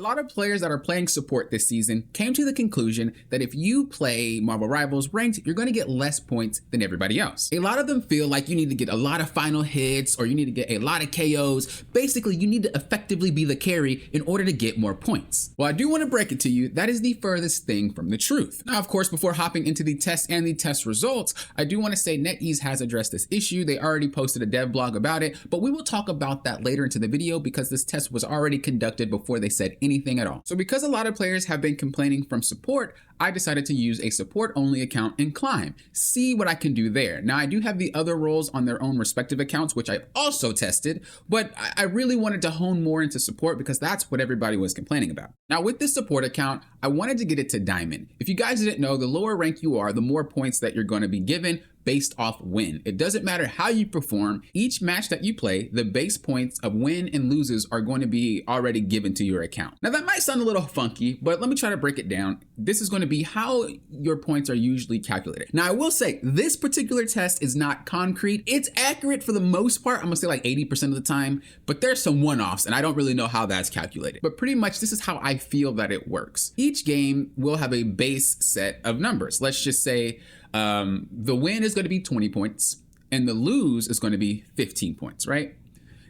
lot of players that are playing support this season came to the conclusion that if you play Marvel Rivals ranked, you're going to get less points than everybody else. A lot of them feel like you need to get a lot of final hits or you need to get a lot of KOs. Basically, you need to effectively be the carry in order to get more points. Well, I do want to break it to you, that is the furthest thing from the truth. Now, of course, before hopping into the test and the test results, I do want to say NetEase has addressed this issue. They already posted a dev blog about it, but we will talk about that later into the video because this test was already conducted before they said anything at all. So because a lot of players have been complaining from support, I decided to use a support only account in Climb, see what I can do there. Now I do have the other roles on their own respective accounts, which I've also tested, but I really wanted to hone more into support because that's what everybody was complaining about. Now with this support account, I wanted to get it to Diamond. If you guys didn't know, the lower rank you are, the more points that you're going to be given based off win. It doesn't matter how you perform. Each match that you play, the base points of win and loses are going to be already given to your account. Now that might sound a little funky, but let me try to break it down. This is going to be how your points are usually calculated. Now I will say this particular test is not concrete. It's accurate for the most part. I'm gonna say like 80% of the time, but there's some one-offs and I don't really know how that's calculated. But pretty much this is how I feel that it works. Each game will have a base set of numbers. Let's just say the win is going to be 20 points and the lose is going to be 15 points, right?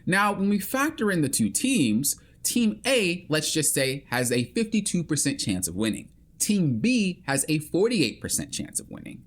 Now, when we factor in the two teams, Team A, let's just say, has a 52% chance of winning. Team B has a 48% chance of winning.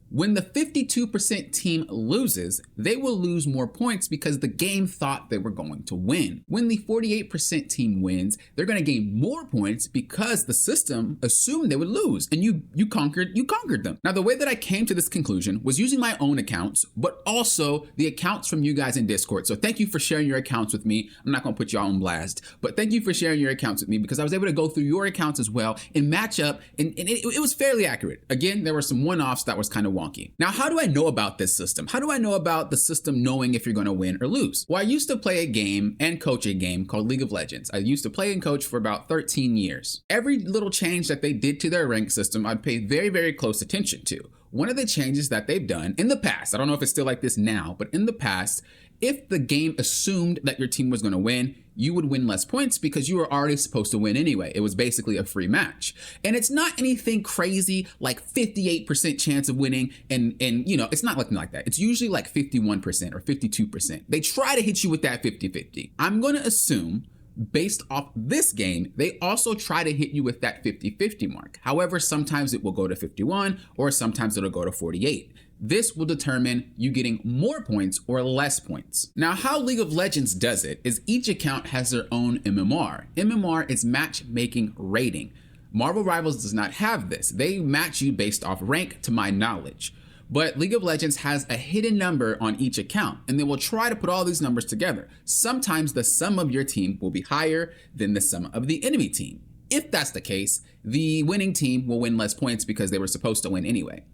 When the 52% team loses, they will lose more points because the game thought they were going to win. When the 48% team wins, they're going to gain more points because the system assumed they would lose and you conquered them. Now, the way that I came to this conclusion was using my own accounts, but also the accounts from you guys in Discord. So thank you for sharing your accounts with me. I'm not going to put y'all on blast, but thank you for sharing your accounts with me because I was able to go through your accounts as well and match up, and it was fairly accurate. Again, there were some one-offs that was kind of wonky. Now, how do I know about this system? How do I know about the system knowing if you're going to win or lose? Well, I used to play a game and coach a game called League of Legends. I used to play and coach for about 13 years. Every little change that they did to their rank system, I'd pay very, very close attention to. One of the changes that they've done in the past, I don't know if it's still like this now, but in the past, if the game assumed that your team was going to win, you would win less points because you were already supposed to win anyway. It was basically a free match. And it's not anything crazy like 58% chance of winning. And you know, it's not like that. It's usually like 51% or 52%. They try to hit you with that 50-50. I'm going to assume based off this game, they also try to hit you with that 50-50 mark. However, sometimes it will go to 51 or sometimes it'll go to 48. This will determine you getting more points or less points. Now, how League of Legends does it is each account has their own MMR. MMR is matchmaking rating. Marvel Rivals does not have this. They match you based off rank, to my knowledge. But League of Legends has a hidden number on each account, and they will try to put all these numbers together. Sometimes the sum of your team will be higher than the sum of the enemy team. If that's the case, the winning team will win less points because they were supposed to win anyway.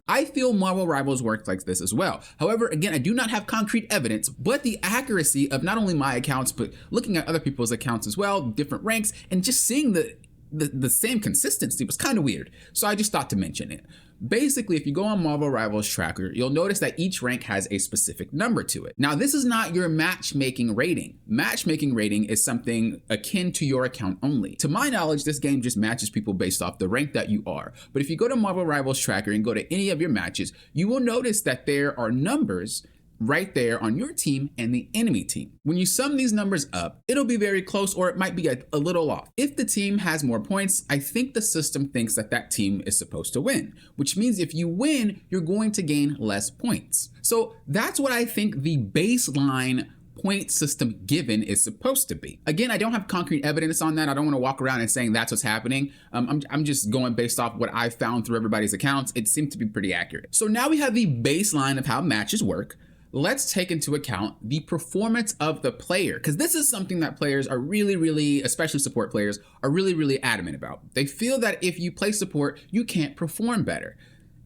I feel Marvel Rivals works like this as well. However, again, I do not have concrete evidence, but the accuracy of not only my accounts, but looking at other people's accounts as well, different ranks, and just seeing the same consistency was kind of weird. So I just thought to mention it. Basically, if you go on Marvel Rivals Tracker, you'll notice that each rank has a specific number to it. Now, this is not your matchmaking rating. Matchmaking rating is something akin to your account only. To my knowledge, this game just matches people based off the rank that you are. But if you go to Marvel Rivals Tracker and go to any of your matches, you will notice that there are numbers right there on your team and the enemy team. When you sum these numbers up, it'll be very close or it might be a little off. If the team has more points, I think the system thinks that that team is supposed to win, which means if you win, you're going to gain less points. So that's what I think the baseline point system given is supposed to be. Again, I don't have concrete evidence on that. I don't want to walk around and saying that's what's happening. I'm just going based off what I found through everybody's accounts. It seemed to be pretty accurate. So now we have the baseline of how matches work. Let's take into account the performance of the player, because this is something that players are really, especially support players, are really adamant about. They feel that if you play support, you can't perform better.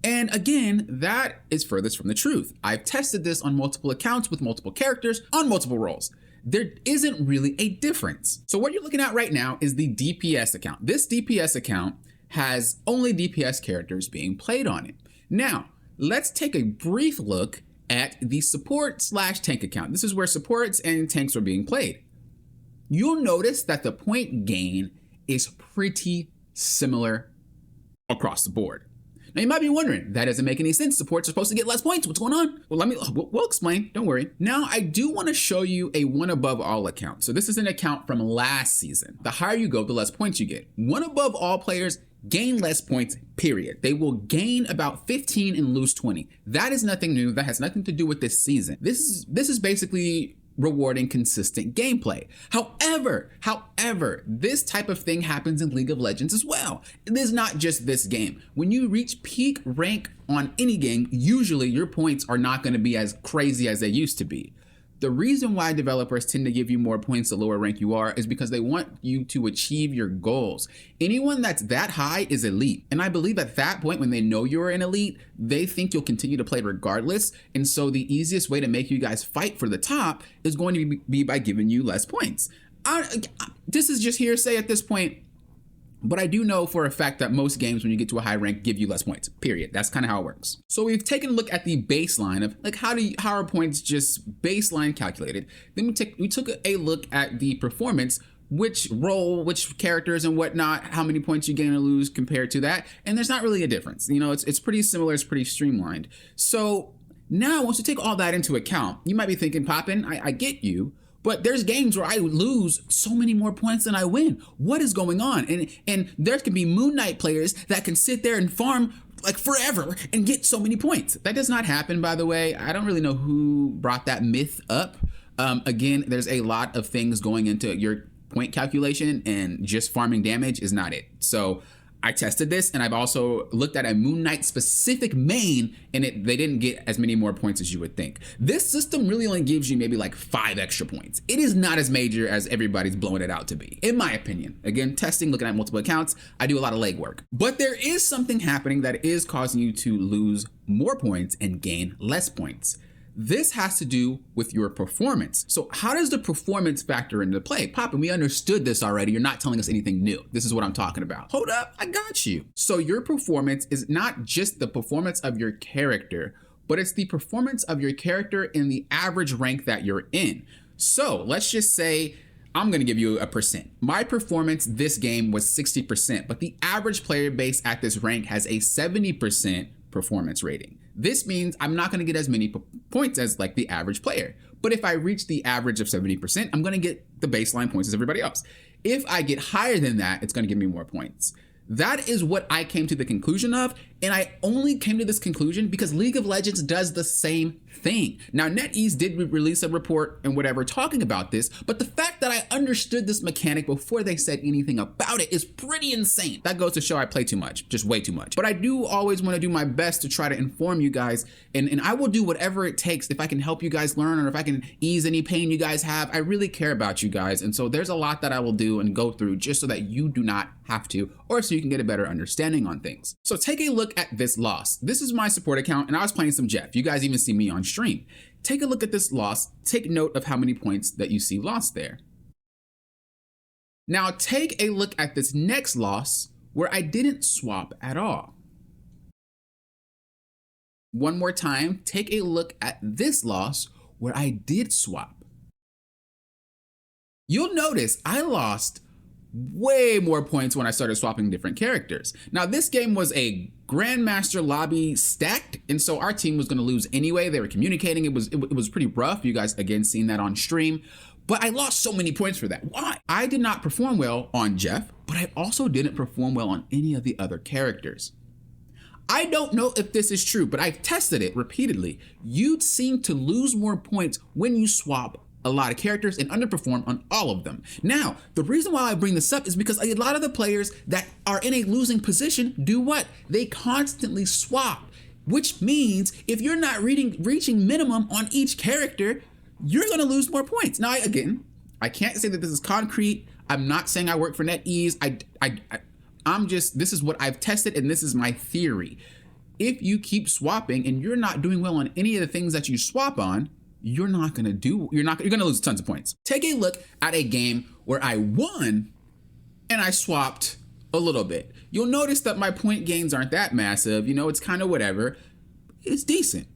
And again, that is furthest from the truth. I've tested this on multiple accounts with multiple characters on multiple roles. There isn't really a difference. So what you're looking at right now is the DPS account. This DPS account has only DPS characters being played on it. Now, let's take a brief look at the support/tank account. This is where supports and tanks are being played. You'll notice that the point gain is pretty similar across the board. Now you might be wondering, that doesn't make any sense. Supports are supposed to get less points. What's going on? Well, we'll explain. Don't worry. Now I do want to show you a one above all account. So this is an account from last season. The higher you go, the less points you get. One above all players gain less points, period. They will gain about 15 and lose 20. That is nothing new. That has nothing to do with this season. This is basically rewarding consistent gameplay. However, this type of thing happens in League of Legends as well. It is not just this game. When you reach peak rank on any game, usually your points are not going to be as crazy as they used to be. The reason why developers tend to give you more points the lower rank you are is because they want you to achieve your goals. Anyone that's that high is elite. And I believe at that point, when they know you're an elite, they think you'll continue to play regardless. And so the easiest way to make you guys fight for the top is going to be by giving you less points. This is just hearsay at this point. But I do know for a fact that most games, when you get to a high rank, give you less points, period. That's kind of how it works. So we've taken a look at the baseline of like how are points just baseline calculated. Then we took a look at the performance, which role, which characters and whatnot, how many points you gain or lose compared to that. And there's not really a difference. You know, it's pretty similar, it's pretty streamlined. So now once you take all that into account, you might be thinking, Poppin, I get you. But there's games where I lose so many more points than I win. What is going on? And there can be Moon Knight players that can sit there and farm like forever and get so many points. That does not happen, by the way. I don't really know who brought that myth up. Again, there's a lot of things going into your point calculation, and just farming damage is not it. So I tested this, and I've also looked at a Moon Knight specific main, and they didn't get as many more points as you would think. This system really only gives you maybe like 5 extra points. It is not as major as everybody's blowing it out to be, in my opinion. Again, testing, looking at multiple accounts, I do a lot of legwork. But there is something happening that is causing you to lose more points and gain less points. This has to do with your performance. So how does the performance factor into play? Poppin, we understood this already. You're not telling us anything new. This is what I'm talking about. Hold up, I got you. So your performance is not just the performance of your character, but it's the performance of your character in the average rank that you're in. So let's just say I'm going to give you a percent. My performance this game was 60%, but the average player base at this rank has a 70% performance rating. This means I'm not going to get as many points as like the average player. But if I reach the average of 70%, I'm going to get the baseline points as everybody else. If I get higher than that, it's going to give me more points. That is what I came to the conclusion of, and I only came to this conclusion because League of Legends does the same thing. Now, NetEase did release a report and whatever talking about this, but the fact that I understood this mechanic before they said anything about it is pretty insane. That goes to show I play too much, just way too much. But I do always want to do my best to try to inform you guys, and I will do whatever it takes if I can help you guys learn or if I can ease any pain you guys have. I really care about you guys, and so there's a lot that I will do and go through just so that you do not have to, or so you can get a better understanding on things. So take a look at this loss. This is my support account, and I was playing some Jeff. You guys even see me on stream. Take a look at this loss. Take note of how many points that you see lost there. Now take a look at this next loss where I didn't swap at all. One more time, take a look at this loss where I did swap. You'll notice I lost way more points when I started swapping different characters. Now this game was a Grandmaster lobby stacked, and so our team was going to lose anyway. They were communicating. It was pretty rough. You guys again seen that on stream, but I lost so many points for that. Why? I did not perform well on Jeff, but I also didn't perform well on any of the other characters. I don't know if this is true, but I've tested it repeatedly. You seem to lose more points when you swap a lot of characters and underperform on all of them. Now, the reason why I bring this up is because a lot of the players that are in a losing position do what? They constantly swap, which means if you're not reaching minimum on each character, you're going to lose more points. Now, I can't say that this is concrete. I'm not saying I work for NetEase. This is what I've tested, and this is my theory. If you keep swapping and you're not doing well on any of the things that you swap on, you're going to lose tons of points. Take a look at a game where I won and I swapped a little bit. You'll notice that my point gains aren't that massive. You know, it's kind of whatever. It's decent.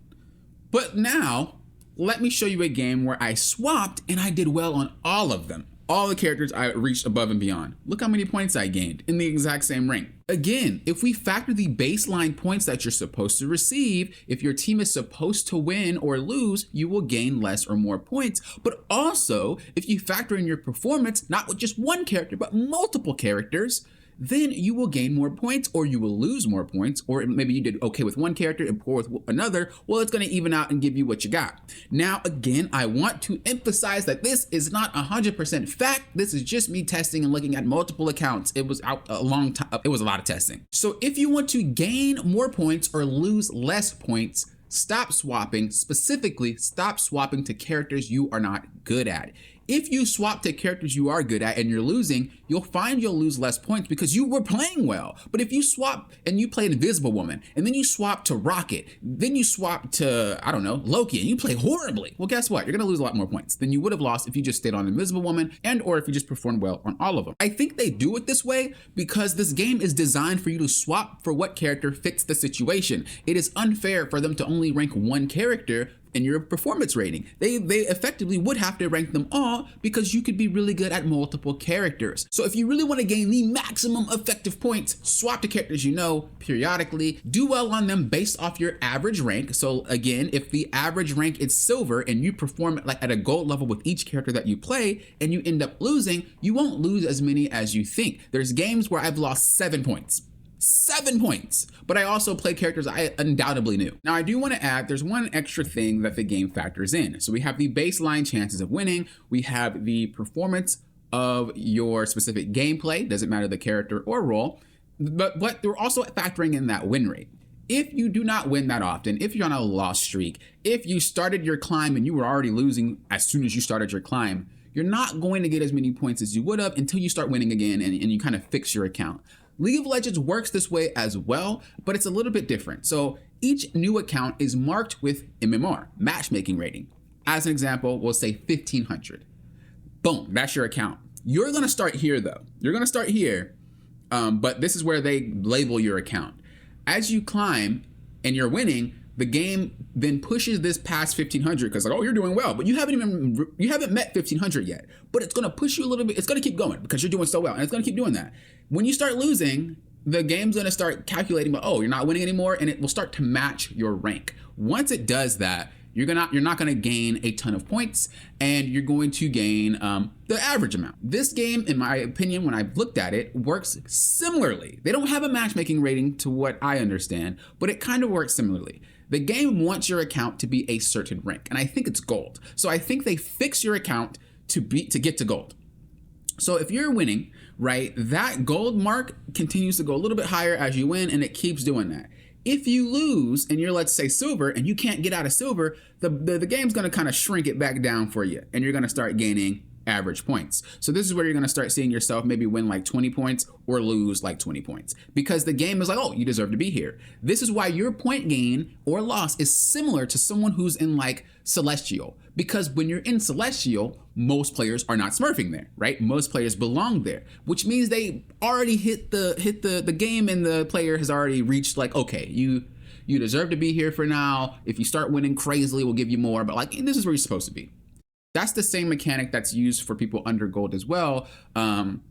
But now let me show you a game where I swapped and I did well on all of them. all the characters I reached above and beyond. Look how many points I gained in the exact same rank. Again, if we factor the baseline points that you're supposed to receive, if your team is supposed to win or lose, you will gain less or more points. But also, if you factor in your performance, not with just one character, but multiple characters, then you will gain more points or you will lose more points, or maybe you did okay with one character and poor with another. Well, it's going to even out and give you what you got. Now, again, I want to emphasize that this is not 100% fact. This is just me testing and looking at multiple accounts. It was out a long time. It was a lot of testing. So if you want to gain more points or lose less points, stop swapping. Specifically, stop swapping to characters you are not good at. If you swap to characters you are good at and you're losing, you'll find you'll lose less points because you were playing well. But if you swap and you play Invisible Woman, and then you swap to Rocket, then you swap to, I don't know, Loki, and you play horribly, well, guess what? You're gonna lose a lot more points than you would have lost if you just stayed on Invisible Woman and or if you just performed well on all of them. I think they do it this way because this game is designed for you to swap for what character fits the situation. It is unfair for them to only rank one character in your performance rating. They effectively would have to rank them all because you could be really good at multiple characters. So if you really want to gain the maximum effective points, swap to characters you know periodically, do well on them based off your average rank. So again, if the average rank is silver and you perform like at a gold level with each character that you play and you end up losing, you won't lose as many as you think. There's games where I've lost 7 points. 7 points, but I also play characters I undoubtedly knew. Now I do want to add, there's one extra thing that the game factors in. So we have the baseline chances of winning, we have the performance of your specific gameplay, doesn't matter the character or role, but they're also factoring in that win rate. If you do not win that often, if you're on a loss streak, if you started your climb and you were already losing as soon as you started your climb, you're not going to get as many points as you would have until you start winning again and you kind of fix your account. League of Legends works this way as well, but it's a little bit different. So each new account is marked with MMR, matchmaking rating. As an example, we'll say 1500. Boom, that's your account. You're gonna start here though. You're gonna start here, but this is where they label your account. As you climb and you're winning, the game then pushes this past 1500 because like, oh, you're doing well, but you haven't met 1500 yet. But it's gonna push you a little bit. It's gonna keep going because you're doing so well, and it's gonna keep doing that. When you start losing, the game's gonna start calculating, oh, you're not winning anymore, and it will start to match your rank. Once it does that, you're not gonna gain a ton of points, and you're going to gain the average amount. This game, in my opinion, when I've looked at it, works similarly. They don't have a matchmaking rating to what I understand, but it kind of works similarly. The game wants your account to be a certain rank, and I think it's gold. So I think they fix your account to get to gold. So if you're winning, right, that gold mark continues to go a little bit higher as you win, and it keeps doing that. If you lose and you're, let's say, silver, and you can't get out of silver, the game's gonna kind of shrink it back down for you, and you're gonna start gaining average points. So this is where you're gonna start seeing yourself maybe win like 20 points or lose like 20 points because the game is like, oh, you deserve to be here. This is why your point gain or loss is similar to someone who's in like Celestial, because when you're in Celestial, most players are not smurfing there, right? Most players belong there, which means they already hit the game and the player has already reached like, okay, you deserve to be here for now. If you start winning crazily, we'll give you more, but like this is where you're supposed to be. That's the same mechanic that's used for people under gold as well. From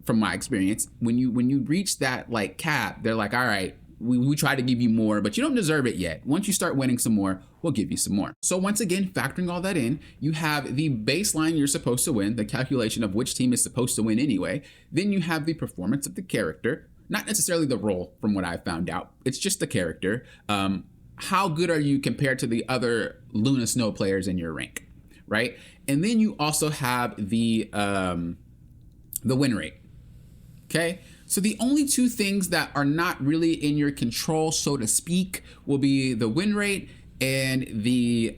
my experience, when you reach that like cap, they're like, all right, we try to give you more, but you don't deserve it yet. Once you start winning some more, we'll give you some more. So once again, factoring all that in, you have the baseline you're supposed to win, the calculation of which team is supposed to win anyway. Then you have the performance of the character, not necessarily the role from what I found out. It's just the character. How good are you compared to the other Luna Snow players in your rank, right? And then you also have the win rate, okay? So the only two things that are not really in your control, so to speak, will be the win rate and the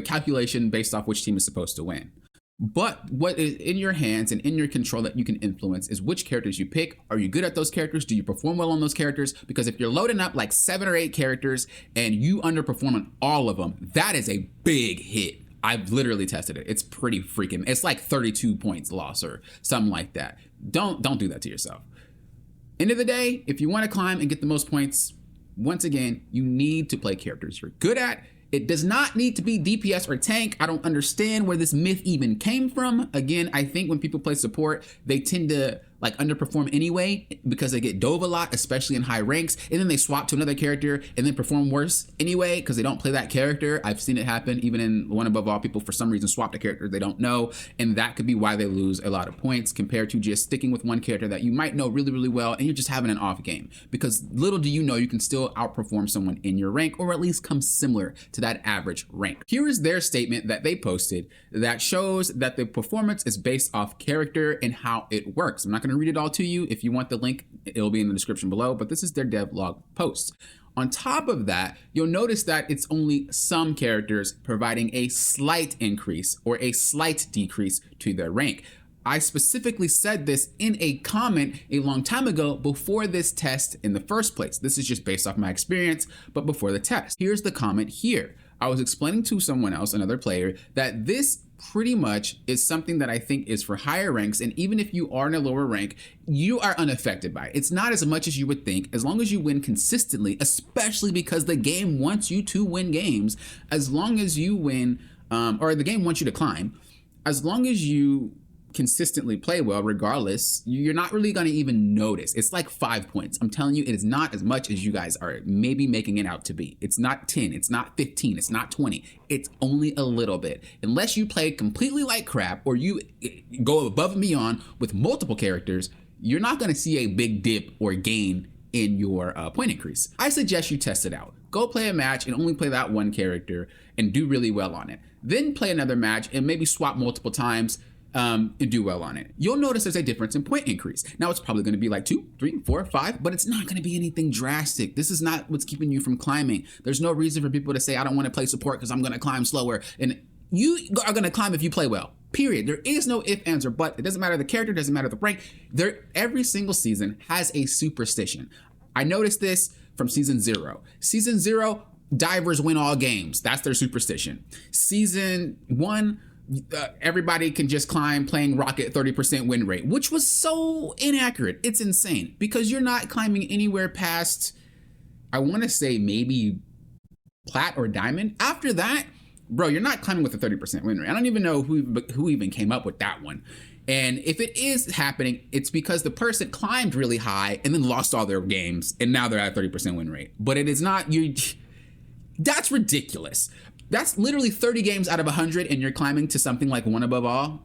calculation based off which team is supposed to win. But what is in your hands and in your control that you can influence is which characters you pick. Are you good at those characters? Do you perform well on those characters? Because if you're loading up like 7 or 8 characters and you underperform on all of them, that is a big hit. I've literally tested it. It's pretty freaking, it's like 32 points loss or something like that. Don't do that to yourself. End of the day, if you want to climb and get the most points, once again, you need to play characters you're good at It does not need to be DPS or tank. I don't understand where this myth even came from. Again, I think when people play support, they tend to like underperform anyway because they get dove a lot, especially in high ranks, and then they swap to another character and then perform worse anyway because they don't play that character. I've seen it happen even in One Above All. People for some reason swap the character they don't know, and that could be why they lose a lot of points compared to just sticking with one character that you might know really, really well and you're just having an off game, because little do you know you can still outperform someone in your rank, or at least come similar to that average rank. Here is their statement that they posted that shows that the performance is based off character and how it works. I'm not going to read it all to you. If you want the link, it'll be in the description below, but this is their devlog post. On top of that, you'll notice that it's only some characters providing a slight increase or a slight decrease to their rank. I specifically said this in a comment a long time ago before this test in the first place. This is just based off my experience, but before the test. Here's the comment here. I was explaining to someone else, another player, that this pretty much is something that I think is for higher ranks, and even if you are in a lower rank, you are unaffected by it. It's not as much as you would think, as long as you win consistently, especially because the game wants you to win games. As long as you win, or the game wants you to climb, as long as you consistently play well, regardless, you're not really going to even notice. It's like 5 points. I'm telling you, it is not as much as you guys are maybe making it out to be. It's not 10, it's not 15, it's not 20. It's only a little bit. Unless you play completely like crap or you go above and beyond with multiple characters, you're not going to see a big dip or gain in your point increase. I suggest you test it out. Go play a match and only play that one character and do really well on it. Then play another match and maybe swap multiple times and do well on it. You'll notice there's a difference in point increase. Now it's probably going to be like 2, 3, 4, 5, but it's not going to be anything drastic. This is not what's keeping you from climbing. There's no reason for people to say, I don't want to play support because I'm going to climb slower. And you are going to climb if you play well. Period. There is no if, ands, or but. It doesn't matter the character, doesn't matter the rank. Every single season has a superstition. I noticed this from season 0. Season 0, divers win all games. That's their superstition. Season 1, everybody can just climb playing rocket 30% win rate, which was so inaccurate. It's insane because you're not climbing anywhere past, I want to say maybe plat or diamond. After that, bro, you're not climbing with a 30% win rate. I don't even know who even came up with that one. And if it is happening, it's because the person climbed really high and then lost all their games and now they're at a 30% win rate. But it is not, that's ridiculous. That's literally 30 games out of 100 and you're climbing to something like One Above All.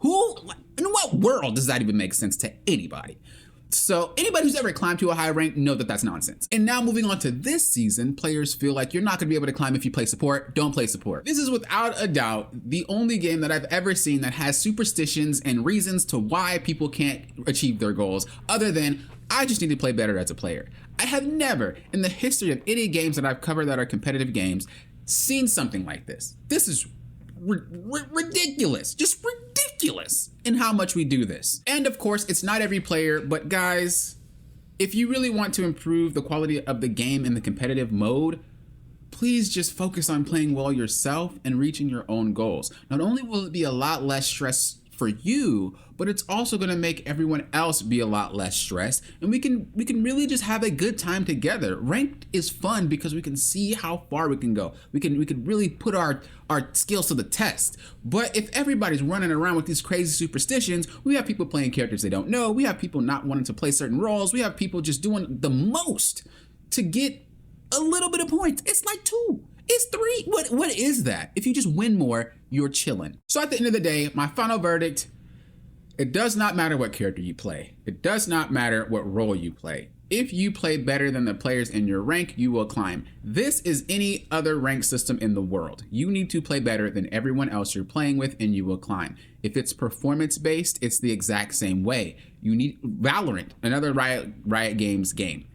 In what world does that even make sense to anybody? So anybody who's ever climbed to a high rank know that that's nonsense. And now moving on to this season, players feel like you're not going to be able to climb if you play support. Don't play support. This is without a doubt the only game that I've ever seen that has superstitions and reasons to why people can't achieve their goals, other than I just need to play better as a player. I have never in the history of any games that I've covered that are competitive games seen something like this. This is ridiculous, just ridiculous in how much we do this. And of course, it's not every player, but guys, if you really want to improve the quality of the game in the competitive mode, please just focus on playing well yourself and reaching your own goals. Not only will it be a lot less stress for you, but it's also going to make everyone else be a lot less stressed, and we can really just have a good time together. Ranked is fun because we can see how far we can go. We can really put our skills to the test. But if everybody's running around with these crazy superstitions, we have people playing characters they don't know. We have people not wanting to play certain roles. We have people just doing the most to get a little bit of points. It's like 2. It's 3. What is that? If you just win more, you're chilling. So at the end of the day, my final verdict, it does not matter what character you play. It does not matter what role you play. If you play better than the players in your rank, you will climb. This is any other rank system in the world. You need to play better than everyone else you're playing with and you will climb. If it's performance based, it's the exact same way. You need Valorant, another Riot Games game.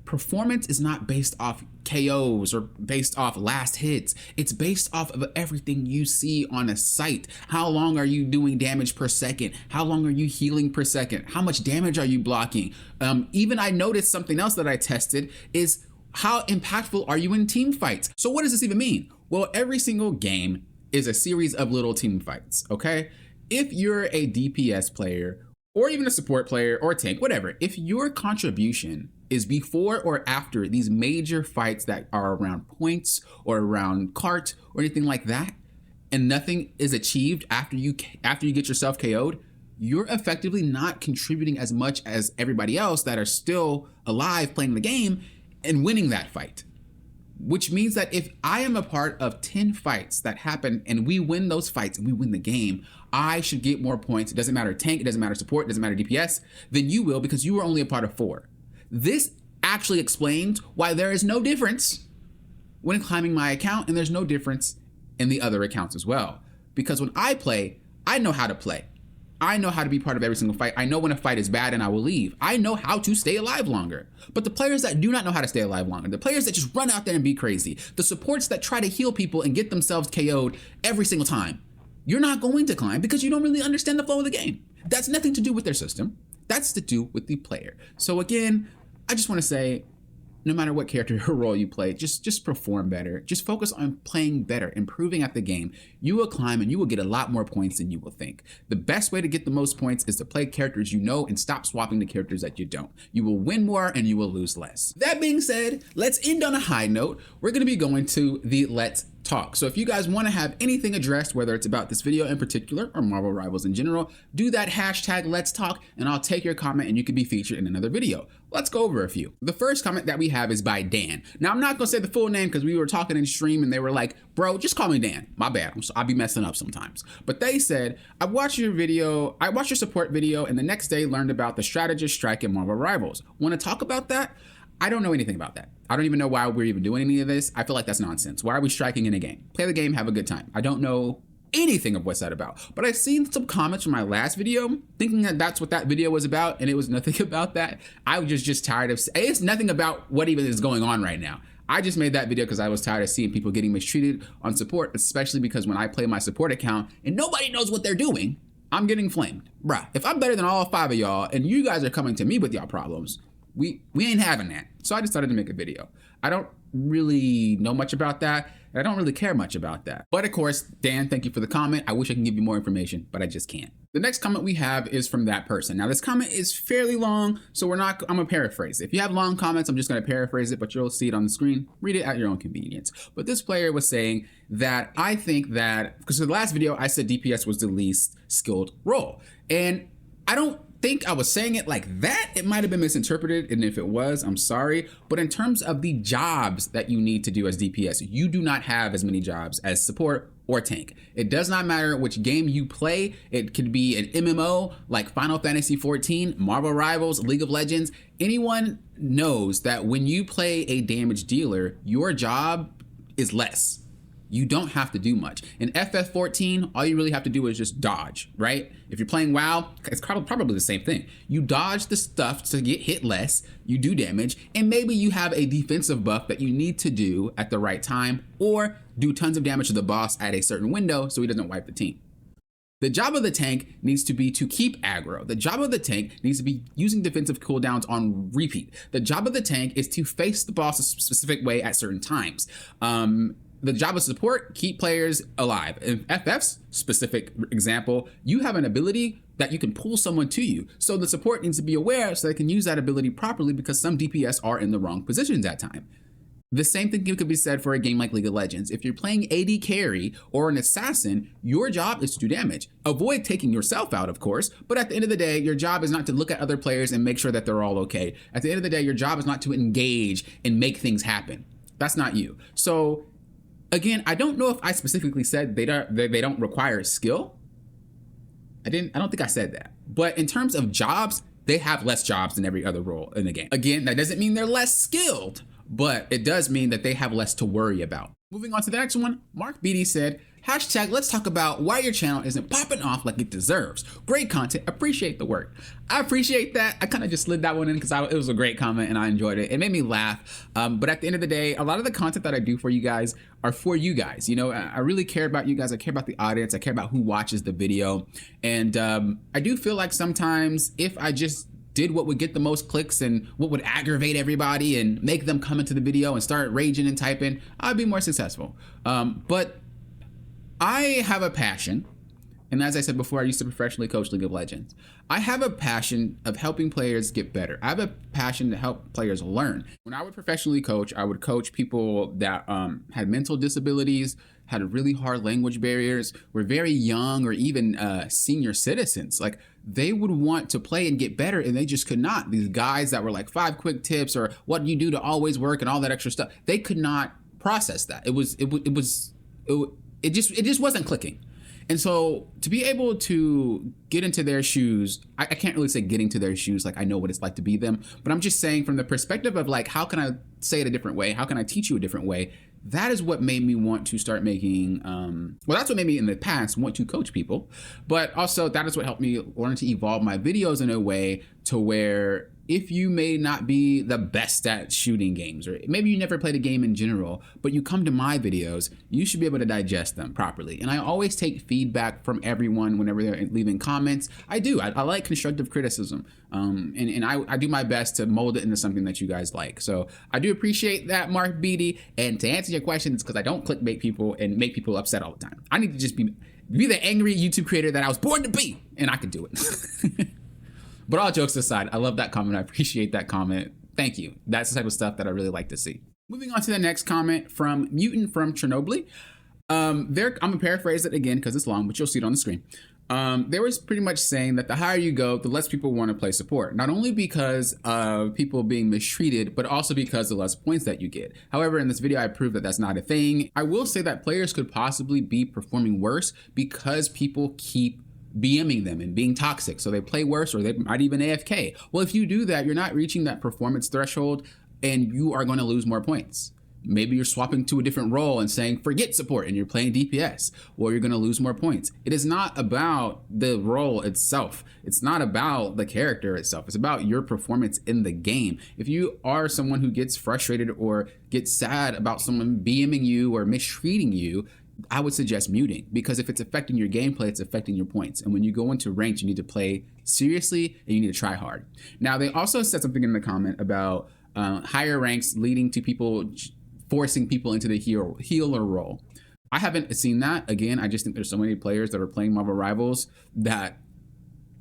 Performance is not based off KOs or based off last hits. It's based off of everything you see on a site. How long are you doing damage per second? How long are you healing per second? How much damage are you blocking? Even I noticed something else that I tested is how impactful are you in team fights? So what does this even mean? Well, every single game is a series of little team fights, okay? If you're a DPS player or even a support player or a tank, whatever, if your contribution is before or after these major fights that are around points or around cart or anything like that, and nothing is achieved after you get yourself KO'd, you're effectively not contributing as much as everybody else that are still alive playing the game and winning that fight. Which means that if I am a part of 10 fights that happen and we win those fights and we win the game, I should get more points. It doesn't matter tank, it doesn't matter support, it doesn't matter DPS, than you will because you were only a part of 4. This actually explains why there is no difference when climbing my account and there's no difference in the other accounts as well. Because when I play, I know how to play. I know how to be part of every single fight. I know when a fight is bad and I will leave. I know how to stay alive longer. But the players that do not know how to stay alive longer, the players that just run out there and be crazy, the supports that try to heal people and get themselves KO'd every single time, you're not going to climb because you don't really understand the flow of the game. That's nothing to do with their system. That's to do with the player. So again, I just want to say, no matter what character or role you play, just perform better. Just focus on playing better, improving at the game. You will climb and you will get a lot more points than you will think. The best way to get the most points is to play characters you know and stop swapping the characters that you don't. You will win more and you will lose less. That being said, let's end on a high note. We're going to be going to the Let's Talk. So if you guys want to have anything addressed, whether it's about this video in particular or Marvel Rivals in general, do that hashtag Let's Talk and I'll take your comment and you can be featured in another video. Let's go over a few. The first comment that we have is by Dan. Now I'm not gonna say the full name because we were talking in stream and they were like, bro, just call me Dan. My bad, I'll be messing up sometimes. But they said, I watched your support video and the next day learned about the strategist strike in Marvel Rivals. Want to talk about that? I don't know anything about that. I don't even know why we're even doing any of this. I feel like that's nonsense. Why are we striking in a game? Play the game, have a good time. I don't know anything of what's that about, but I've seen some comments from my last video thinking that that's what that video was about, and it was nothing about that. I was just tired of, it's nothing about what even is going on right now. I just made that video because I was tired of seeing people getting mistreated on support, especially because when I play my support account and nobody knows what they're doing, I'm getting flamed. Bruh, if I'm better than all 5 of y'all and you guys are coming to me with y'all problems, we ain't having that. So I decided to make a video. I don't really know much about that, and I don't really care much about that. But of course, Dan, thank you for the comment. I wish I can give you more information, but I just can't. The next comment we have is from that person. Now this comment is fairly long, so I'm gonna paraphrase. If you have long comments, I'm just gonna paraphrase it, but you'll see it on the screen. Read it at your own convenience. But this player was saying that I think that, because in the last video, I said DPS was the least skilled role. And I don't think I was saying it like that. It might have been misinterpreted, and if it was, I'm sorry. But in terms of the jobs that you need to do as DPS, you do not have as many jobs as support or tank. It does not matter which game you play. It could be an MMO like Final Fantasy XIV, Marvel Rivals, League of Legends. Anyone knows that when you play a damage dealer, your job is less. You don't have to do much. In FF14, all you really have to do is just dodge, right? If you're playing WoW, it's probably the same thing. You dodge the stuff to get hit less, you do damage, and maybe you have a defensive buff that you need to do at the right time, or do tons of damage to the boss at a certain window so he doesn't wipe the team. The job of the tank needs to be to keep aggro. The job of the tank needs to be using defensive cooldowns on repeat. The job of the tank is to face the boss a specific way at certain times. The job of support, keep players alive. In FF's specific example, you have an ability that you can pull someone to you. So the support needs to be aware so they can use that ability properly because some DPS are in the wrong positions at time. The same thing could be said for a game like League of Legends. If you're playing AD carry or an assassin, your job is to do damage. Avoid taking yourself out, of course, but at the end of the day, your job is not to look at other players and make sure that they're all okay. At the end of the day, your job is not to engage and make things happen. That's not you. So again, I don't know if I specifically said they don't require skill. I don't think I said that. But in terms of jobs, they have less jobs than every other role in the game. Again, that doesn't mean they're less skilled, but it does mean that they have less to worry about. Moving on to the next one, Mark Beatty said, hashtag, let's talk about why your channel isn't popping off like it deserves. Great content, appreciate the work. I appreciate that. I kind of just slid that one in because it was a great comment and I enjoyed it. It made me laugh. But at the end of the day, a lot of the content that I do for you guys are for you guys. You know, I really care about you guys. I care about the audience. I care about who watches the video. And I do feel like sometimes if I just did what would get the most clicks and what would aggravate everybody and make them come into the video and start raging and typing, I'd be more successful. But I have a passion And as I said before, I used to professionally coach League of Legends. I have a passion of helping players get better. I have a passion to help players learn. When I would professionally coach, I would coach people that had mental disabilities, had really hard language barriers, were very young, or even senior citizens. Like, they would want to play and get better, and they just could not. These guys that were like 5 quick tips or what do you do to always work and all that extra stuff, they could not process that. It just wasn't clicking. And so to be able to get into their shoes, I can't really say getting to their shoes, like I know what it's like to be them, but I'm just saying from the perspective of like, how can I say it a different way? How can I teach you a different way? That is what made me want to start making, well, that's what made me in the past want to coach people, but also that is what helped me learn to evolve my videos in a way to where if you may not be the best at shooting games, or maybe you never played a game in general, but you come to my videos, you should be able to digest them properly. And I always take feedback from everyone whenever they're leaving comments. I do. I like constructive criticism. And I do my best to mold it into something that you guys like. So I do appreciate that, Mark Beatty. And to answer your question, it's because I don't clickbait people and make people upset all the time. I need to just be the angry YouTube creator that I was born to be, and I can do it. But all jokes aside, I love that comment. I appreciate that comment. Thank you. That's the type of stuff that I really like to see. Moving on to the next comment from Mutant from Chernobyl. I'm gonna paraphrase it again because it's long, but you'll see it on the screen. They was pretty much saying that the higher you go, the less people want to play support. Not only because of people being mistreated, but also because of the less points that you get. However, in this video, I proved that that's not a thing. I will say that players could possibly be performing worse because people keep BMing them and being toxic. So they play worse, or they might even AFK. Well, if you do that, you're not reaching that performance threshold and you are going to lose more points. Maybe you're swapping to a different role and saying, forget support, and you're playing DPS, or you're going to lose more points. It is not about the role itself. It's not about the character itself. It's about your performance in the game. If you are someone who gets frustrated or gets sad about someone BMing you or mistreating you, I would suggest muting, because if it's affecting your gameplay, it's affecting your points. And when you go into ranked, you need to play seriously and you need to try hard. Now, they also said something in the comment about higher ranks leading to people forcing people into the healer role. I haven't seen that. Again, I just think there's so many players that are playing Marvel Rivals that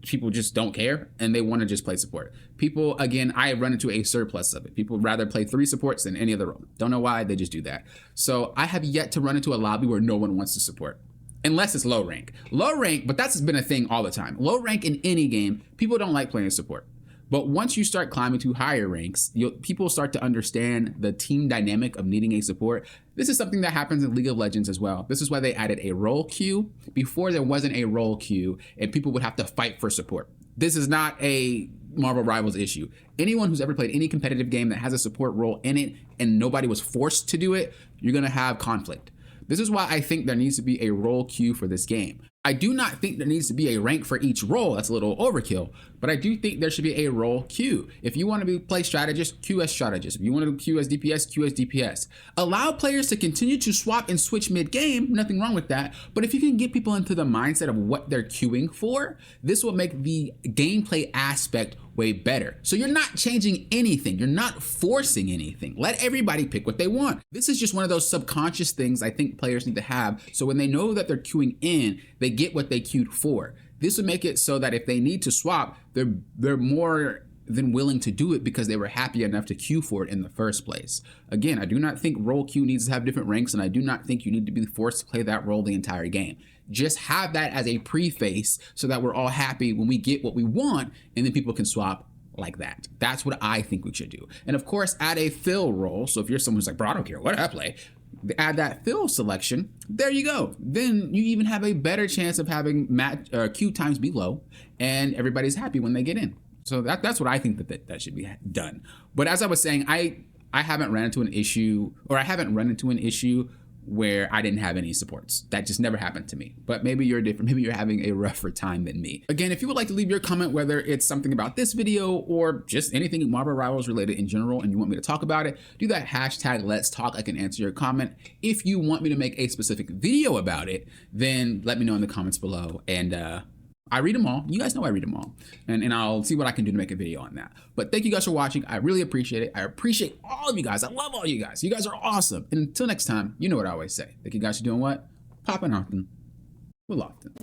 people just don't care and they want to just play support. People, again, I run into a surplus of it. People rather play 3 supports than any other role. Don't know why, they just do that. So I have yet to run into a lobby where no one wants to support, unless it's low rank. Low rank, but that's been a thing all the time. Low rank in any game, people don't like playing support. But once you start climbing to higher ranks, people start to understand the team dynamic of needing a support. This is something that happens in League of Legends as well. This is why they added a role queue. Before, there wasn't a role queue and people would have to fight for support. This is not a Marvel Rivals issue. Anyone who's ever played any competitive game that has a support role in it and nobody was forced to do it, you're gonna have conflict. This is why I think there needs to be a role queue for this game. I do not think there needs to be a rank for each role. That's a little overkill, but I do think there should be a role queue. If you want to play strategist, queue as strategist. If you want to queue as DPS, queue as DPS. Allow players to continue to swap and switch mid-game, nothing wrong with that, but if you can get people into the mindset of what they're queuing for, this will make the gameplay aspect way better. So you're not changing anything. You're not forcing anything. Let everybody pick what they want. This is just one of those subconscious things I think players need to have. So when they know that they're queuing in, they get what they queued for. This would make it so that if they need to swap, they're more than willing to do it because they were happy enough to queue for it in the first place. Again, I do not think role queue needs to have different ranks, and I do not think you need to be forced to play that role the entire game. Just have that as a preface so that we're all happy when we get what we want, and then people can swap like that. That's what I think we should do. And of course, add a fill role. So if you're someone who's like, bro, I don't care what I play, add that fill selection. There you go. Then you even have a better chance of having queue times be low, and everybody's happy when they get in. So that's what I think that should be done. But as I was saying, I haven't run into an issue, or I haven't run into an issue where I didn't have any supports. That just never happened to me. But maybe you're different. Maybe you're having a rougher time than me. Again, if you would like to leave your comment, whether it's something about this video or just anything Marvel Rivals related in general, and you want me to talk about it, do that hashtag Let's Talk. I can answer your comment. If you want me to make a specific video about it, then let me know in the comments below. And I read them all. You guys know I read them all. And I'll see what I can do to make a video on that. But thank you guys for watching. I really appreciate it. I appreciate all of you guys. I love all you guys. You guys are awesome. And until next time, you know what I always say. Thank you guys for doing what? Popping often. Well, often.